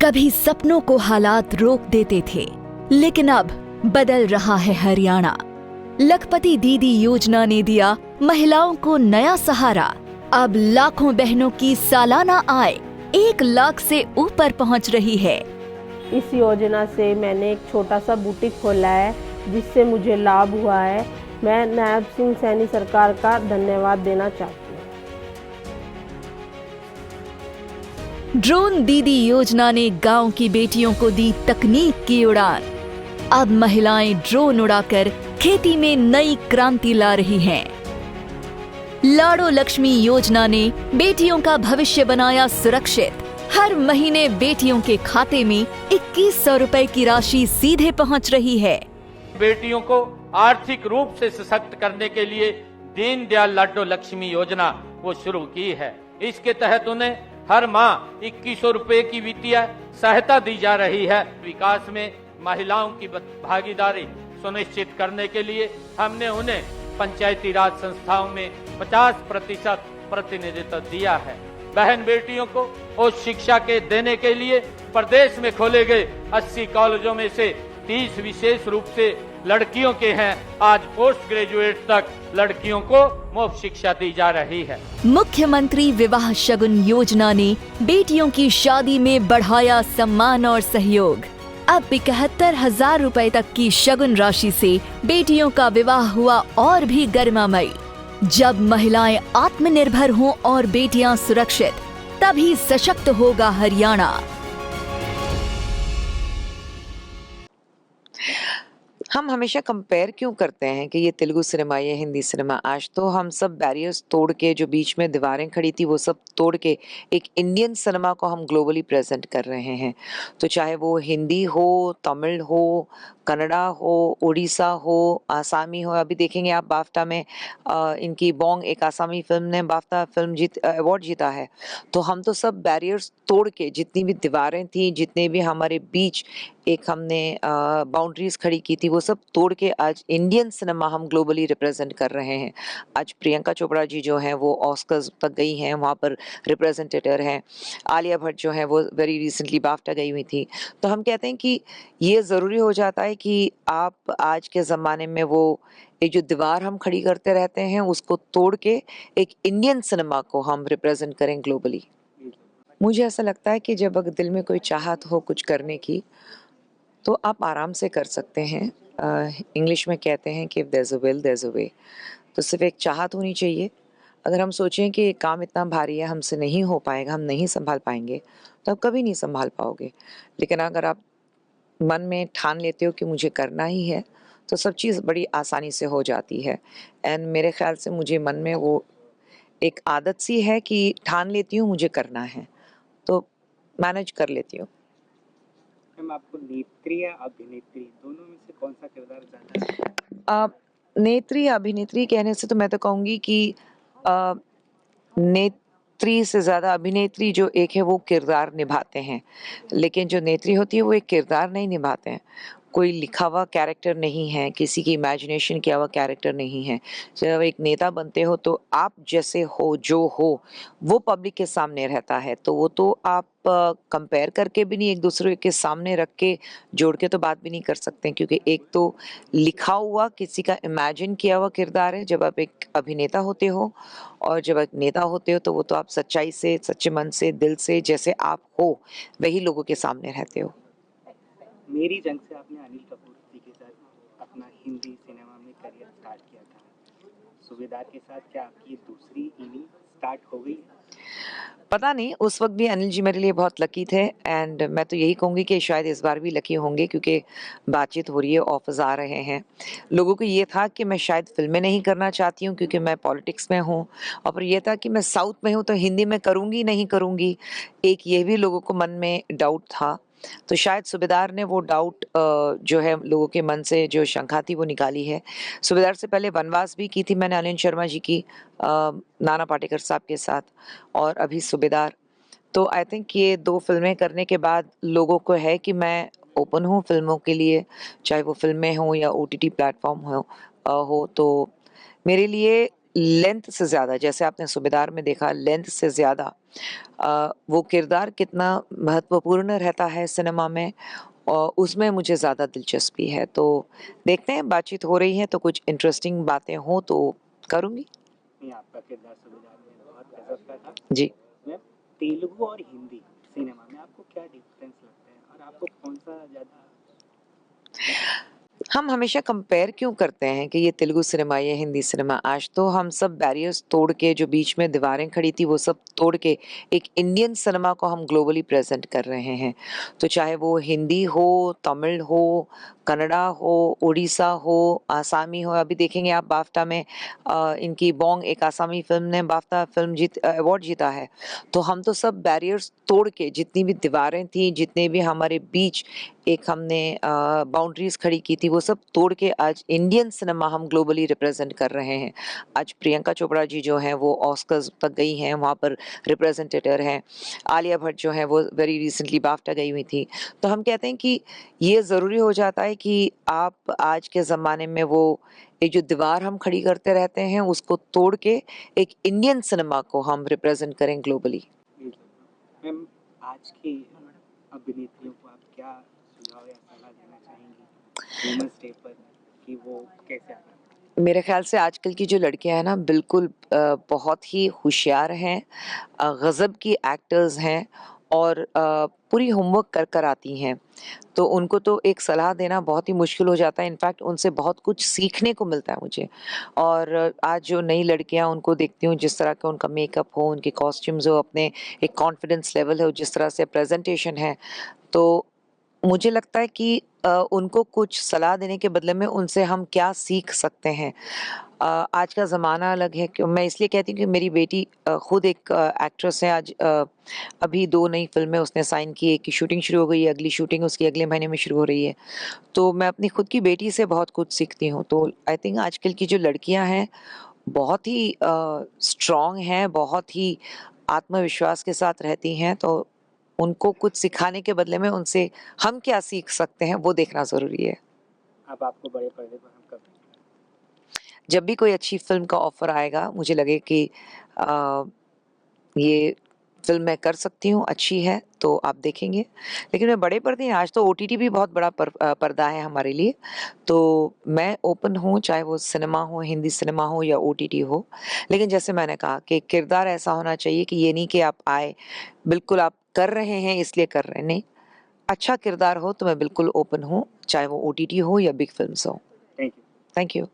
कभी सपनों को हालात रोक देते थे, लेकिन अब बदल रहा है हरियाणा। लखपति दीदी योजना ने दिया महिलाओं को नया सहारा। अब लाखों बहनों की सालाना आय 1 लाख से ऊपर पहुंच रही है। इस योजना से मैंने एक छोटा सा बुटीक खोला है, जिससे मुझे लाभ हुआ है। मैं नायब सिंह सैनी सरकार का धन्यवाद देना चाहती हूँ। ड्रोन दीदी योजना ने गांव की बेटियों को दी तकनीक की उड़ान। अब महिलाएं ड्रोन उड़ाकर खेती में नई क्रांति ला रही हैं। लाड़ो लक्ष्मी योजना ने बेटियों का भविष्य बनाया सुरक्षित। हर महीने बेटियों के खाते में 2100 रुपए की राशि सीधे पहुंच रही है। बेटियों को आर्थिक रूप से सशक्त करने के लिए दीनदयाल लाडो लक्ष्मी योजना वो शुरू की है। इसके तहत उन्हें हर माह 2100 रुपए की वित्तीय सहायता दी जा रही है। विकास में महिलाओं की भागीदारी सुनिश्चित करने के लिए हमने उन्हें पंचायती राज संस्थाओं में 50% प्रतिनिधित्व दिया है। बहन बेटियों को उच्च शिक्षा के देने के लिए प्रदेश में खोले गए 80 कॉलेजों में से 30 विशेष रूप से लड़कियों के हैं। आज पोस्ट ग्रेजुएट तक लड़कियों को मुफ्त शिक्षा दी जा रही है। मुख्यमंत्री विवाह शगुन योजना ने बेटियों की शादी में बढ़ाया सम्मान और सहयोग। अब 71,000 रुपए तक की शगुन राशि से बेटियों का विवाह हुआ और भी गरिमामयी। जब महिलाएं आत्मनिर्भर हों और बेटियां सुरक्षित, तभी सशक्त होगा हरियाणा। हम हमेशा कंपेयर क्यों करते हैं कि ये तेलुगु सिनेमा, ये हिंदी सिनेमा? आज तो हम सब बैरियर्स तोड़ के, जो बीच में दीवारें खड़ी थी वो सब तोड़ के एक इंडियन सिनेमा को हम ग्लोबली प्रेजेंट कर रहे हैं। तो चाहे वो हिंदी हो, तमिल हो, कन्नड़ा हो, उड़ीसा हो, आसामी हो। अभी देखेंगे आप बाफ्टा में इनकी बोंग, एक आसामी फिल्म ने बाफ्टा फिल्म अवार्ड जीता है। तो हम तो सब बैरियर्स तोड़ के, जितनी भी दीवारें थी, जितने भी हमारे बीच एक हमने बाउंड्रीज खड़ी की थी, वो सब तोड़ के आज इंडियन सिनेमा हम ग्लोबली रिप्रेजेंट कर रहे हैं। आज प्रियंका चोपड़ा जी जो हैं वो ऑस्कर्स तक गई हैं, वहाँ पर रिप्रेजेंटेटर हैं। आलिया भट्ट जो है वो वेरी रिसेंटली बाफ्टा गई हुई थी। तो हम कहते हैं कि ये ज़रूरी हो जाता है कि आप आज के ज़माने में वो एक जो दीवार हम खड़ी करते रहते हैं उसको तोड़ के एक इंडियन सिनेमा को हम रिप्रेजेंट करें ग्लोबली। मुझे ऐसा लगता है कि जब अगर दिल में कोई चाहत हो कुछ करने की, तो आप आराम से कर सकते हैं। इंग्लिश में कहते हैं कि if there is a will there is a way. तो सिर्फ एक चाहत होनी चाहिए। अगर हम सोचें कि ये काम इतना भारी है, हमसे नहीं हो पाएगा, हम नहीं संभाल पाएंगे, तो आप कभी नहीं संभाल पाओगे। लेकिन अगर आप मन में ठान लेते हो कि मुझे करना ही है, तो सब चीज़ बड़ी आसानी से हो जाती है। एंड मेरे ख्याल से मुझे मन में वो एक आदत सी है कि ठान लेती हूँ मुझे करना है, तो मैनेज कर लेती हूँ। मैम, आपको नेत्री या अभिनेत्री दोनों में से कौन सा किरदार ज़्यादा? नेत्री अभिनेत्री कहने से तो मैं तो कहूँगी कि नेत्री से ज़्यादा अभिनेत्री जो एक है वो किरदार निभाते हैं, लेकिन जो नेत्री होती है वो एक किरदार नहीं निभाते हैं। कोई लिखा हुआ कैरेक्टर नहीं है, किसी की इमेजिनेशन किया हुआ कैरेक्टर नहीं है। जब एक नेता बनते हो तो आप जैसे हो, जो हो, वो पब्लिक के सामने रहता है। तो वो तो आप कंपेयर करके भी नहीं, एक दूसरे के सामने रख के जोड़ के तो बात भी नहीं कर सकते, क्योंकि एक तो लिखा हुआ किसी का इमेजिन किया हुआ किरदार है जब आप एक अभिनेता होते हो, और जब एक नेता होते हो तो वो तो आप सच्चाई से, सच्चे मन से, दिल से, जैसे आप हो वही लोगों के सामने रहते हो। मेरी जंग से आपने अनिल कपूर जी के साथ अपना हिंदी सिनेमा में करियर स्टार्ट किया था। सूबेदार के साथ क्या आपकी दूसरी इनिंग स्टार्ट हो गई? पता नहीं, उस वक्त भी अनिल जी मेरे लिए बहुत लकी थे। एंड मैं तो यही कहूँगी कि शायद इस बार भी लकी होंगे, क्योंकि बातचीत हो रही है, ऑफर्स आ रहे हैं। लोगों को ये था कि मैं शायद फिल्में नहीं करना चाहती हूँ क्योंकि मैं पॉलिटिक्स में हूँ, और फिर ये था कि मैं साउथ में हूँ तो हिंदी में करूँगी नहीं करूँगी, एक ये भी लोगों को मन में डाउट था। तो शायद सूबेदार ने वो डाउट जो है लोगों के मन से, जो शंका थी, वो निकाली है। सूबेदार से पहले वनवास भी की थी मैंने अनिल शर्मा जी की, नाना पाटेकर साहब के साथ, और अभी सूबेदार। तो आई थिंक ये 2 फिल्में करने के बाद लोगों को है कि मैं ओपन हूँ फिल्मों के लिए, चाहे वो फिल्में हों या ओटीटी प्लेटफॉर्म हो। तो मेरे लिए लेंथ से ज़्यादा, जैसे आपने सूबेदार में देखा, लेंथ से ज़्यादा वो किरदार कितना महत्वपूर्ण रहता है सिनेमा में, और उसमें मुझे ज़्यादा दिलचस्पी है। तो देखते हैं, बातचीत हो रही है तो कुछ इंटरेस्टिंग बातें हों तो करूँगी। नहीं, आपका किरदार सूबेदार में बहुत गजब का था। जी। मैम, तेलुगु और हिंदी सिनेमा में आपको क्या डिफरेंस लगता है और आपको कौन सा ज़्यादा? हम हमेशा कंपेयर क्यों करते हैं कि ये तेलुगु सिनेमा, ये हिंदी सिनेमा? आज तो हम सब बैरियर्स तोड़ के, जो बीच में दीवारें खड़ी थी वो सब तोड़ के एक इंडियन सिनेमा को हम ग्लोबली प्रेजेंट कर रहे हैं। तो चाहे वो हिंदी हो, तमिल हो, कन्नड़ा हो, उड़ीसा हो, आसामी हो। अभी देखेंगे आप बाफ्टा में इनकी बोंग, एक आसामी फिल्म ने बाफ्टा फिल्म अवार्ड जीता है। तो हम तो सब बैरियर्स तोड़ के, जितनी भी दीवारें थी, जितने भी हमारे बीच एक हमने बाउंड्रीज खड़ी की थी, वो सब तोड़ के आज इंडियन सिनेमा हम ग्लोबली रिप्रेजेंट कर रहे हैं। आज प्रियंका चोपड़ा जी जो हैं वो ऑस्कर्स तक गई हैं, वहाँ पर रिप्रेजेंटेटर हैं। आलिया भट्ट जो है वो वेरी रिसेंटली बाफ्टा गई हुई थी। तो हम कहते हैं कि ये ज़रूरी हो जाता है कि आप आज के ज़माने में वो एक जो दीवार हम खड़ी करते रहते हैं उसको तोड़ के एक इंडियन सिनेमा को हम रिप्रेजेंट करें ग्लोबली। मैम, आज की अभिनेत्रियों को आप क्या सुझाव या सलाह देना चाहेंगी वुमेन्स डे पर कि वो कैसे आगे? मेरे ख्याल से आजकल की जो लड़कियां हैं ना, बिल्कुल बहुत ही होशियार हैं, गज़ब की एक्टर्स हैं, और पूरी होमवर्क कर कर आती हैं। तो उनको तो एक सलाह देना बहुत ही मुश्किल हो जाता है। इनफैक्ट उनसे बहुत कुछ सीखने को मिलता है मुझे। और आज जो नई लड़कियां, उनको देखती हूँ, जिस तरह का उनका मेकअप हो, उनके कॉस्ट्यूम्स हो, अपने एक कॉन्फिडेंस लेवल हो, जिस तरह से प्रेजेंटेशन है, तो मुझे लगता है कि उनको कुछ सलाह देने के बदले में उनसे हम क्या सीख सकते हैं। आज का ज़माना अलग है। कि मैं इसलिए कहती हूँ कि मेरी बेटी खुद एक एक्ट्रेस है। आज अभी 2 नई फ़िल्में उसने साइन की, एक की शूटिंग शुरू हो गई है, अगली शूटिंग उसकी अगले महीने में शुरू हो रही है। तो मैं अपनी खुद की बेटी से बहुत कुछ सीखती हूँ। तो आई थिंक आजकल की जो लड़कियाँ हैं, बहुत ही स्ट्रॉन्ग हैं, बहुत ही आत्मविश्वास के साथ रहती हैं। तो उनको कुछ सिखाने के बदले में उनसे हम क्या सीख सकते हैं, वो देखना ज़रूरी है। अब आपको बड़े पर्दे पर हम कब? जब भी कोई अच्छी फ़िल्म का ऑफ़र आएगा, मुझे लगे कि ये फ़िल्म मैं कर सकती हूँ, अच्छी है, तो आप देखेंगे। लेकिन मैं बड़े पर्दे, आज तो ओटीटी भी बहुत बड़ा पर्दा है हमारे लिए। तो मैं ओपन हूँ, चाहे वो सिनेमा हो, हिंदी सिनेमा हो या ओटीटी हो। लेकिन जैसे मैंने कहा कि किरदार ऐसा होना चाहिए कि ये नहीं कि आप आए, बिल्कुल आप कर रहे हैं इसलिए कर रहे हैं, नहीं। अच्छा किरदार हो तो मैं बिल्कुल ओपन हूँ, चाहे वो ओटीटी हो या बिग फ़िल्म्स हो। Thank you. Thank you.